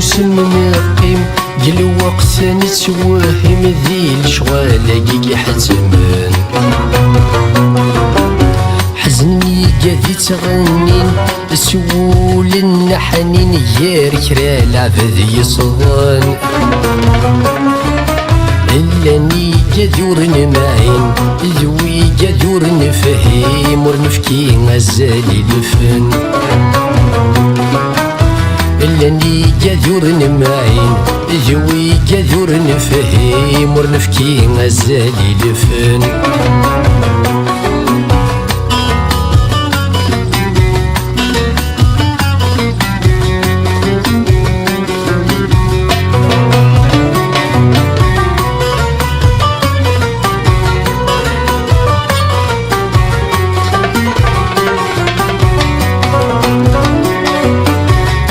سوسم نقيم قل وقت نتوهم ذي الشغال كي حتمن حزني قاذي تغنين سول النحنين يا ركرا العبد يصغن إلاني قادور نمعين ذوي قادور نفهم ورنفكي غزالي لفن إلاني قادور نمعين ذوي قادور نفهم ورنفكي غزالي لفن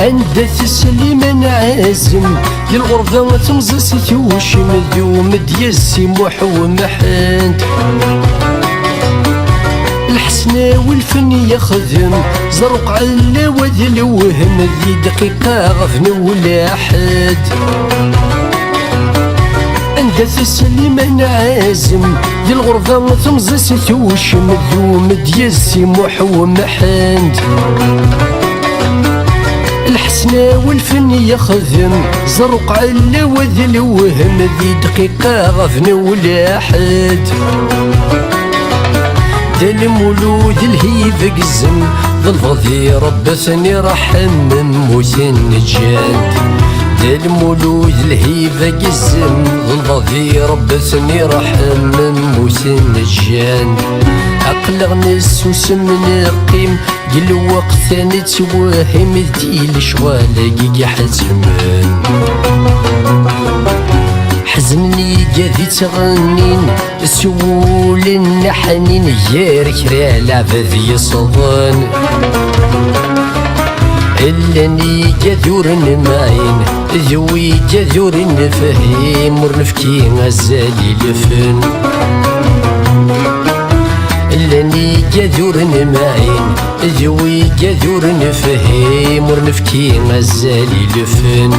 عند تسليم عازم للغربة تمزس توشم ذوم ديسي محو محند الحسنى والفن يخدم زرق على وذل وهم ذي دقيقة غفن ولا حد عند تسليم عازم للغربة تمزس توشم ذوم ديسي محو محند الحسنى والفن يخدم زرق على وذل وهم ذي دقيقة غفن ولا حد دا المولود الهيب قزم ظلفظي ربثني رحم موت النجاد دا المولود الهيب قزم ظلفظي ربثني رحم موت النجاد عقل نسوسم نقيم قل وقت نتوهم ذي الشغال كي حتمن حزني قاذي تغنين سول النحنين يا ركرا العبد يصغن إلاني قادور نمعين ذوي قادور نفهم ورنفكي غزالي لفن إلاني قادور نمعين ذوي قادور نفهم ورنفكي غزالي لفن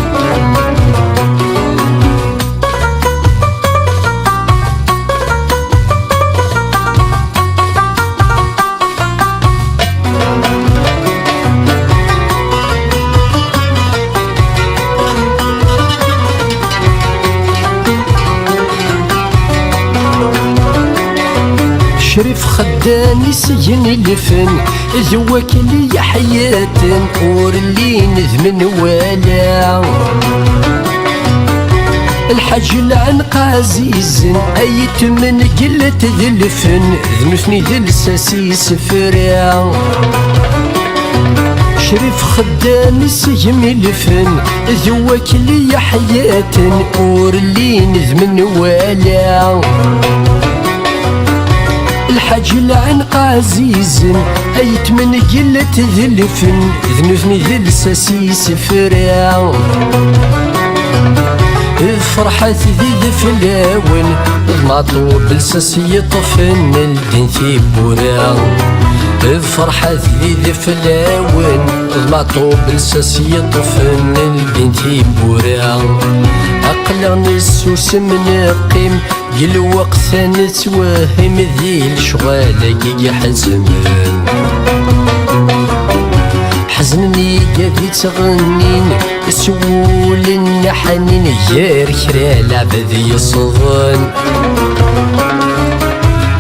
شريف خداني سجن الفن ذواك لي حياة اور اللي نذمن ولا الحج العنق عزيز ايت من قلة ذي الفن ذنفني ذي الساسي سفرا شريف خداني سجن الفن ذواك لي حياة اور اللي نذمن ولا الحاج العنق عزيز ايت من قلة ذي الفن ذنفني ذي الساسي سفرا فرحة ذي ذفلاون المعطوب لساسي يطفن الدين في بورا فرحة ذي ذفلاون المعطوب لساسي يطفن الدين في بورا عقل نسوسم نقيم قل وقت نتوهم ذي الشغال كي حتمن حزنني قاذي تغنين سول النحنين يا ركرا العبد يصغن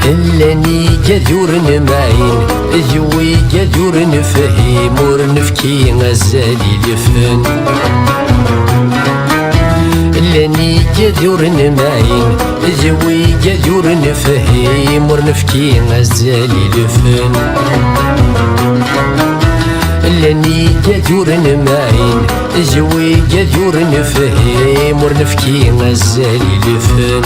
إلاني قادور نمعين ذوي قادور نفهم ورنفكي غزالي لفن إلاني قادور نمعين ذوي قادور نفهم ورنفكي غزالي لفن إلاني قادور نمعين ذوي قادور نفهم ورنفكي غزالي لفن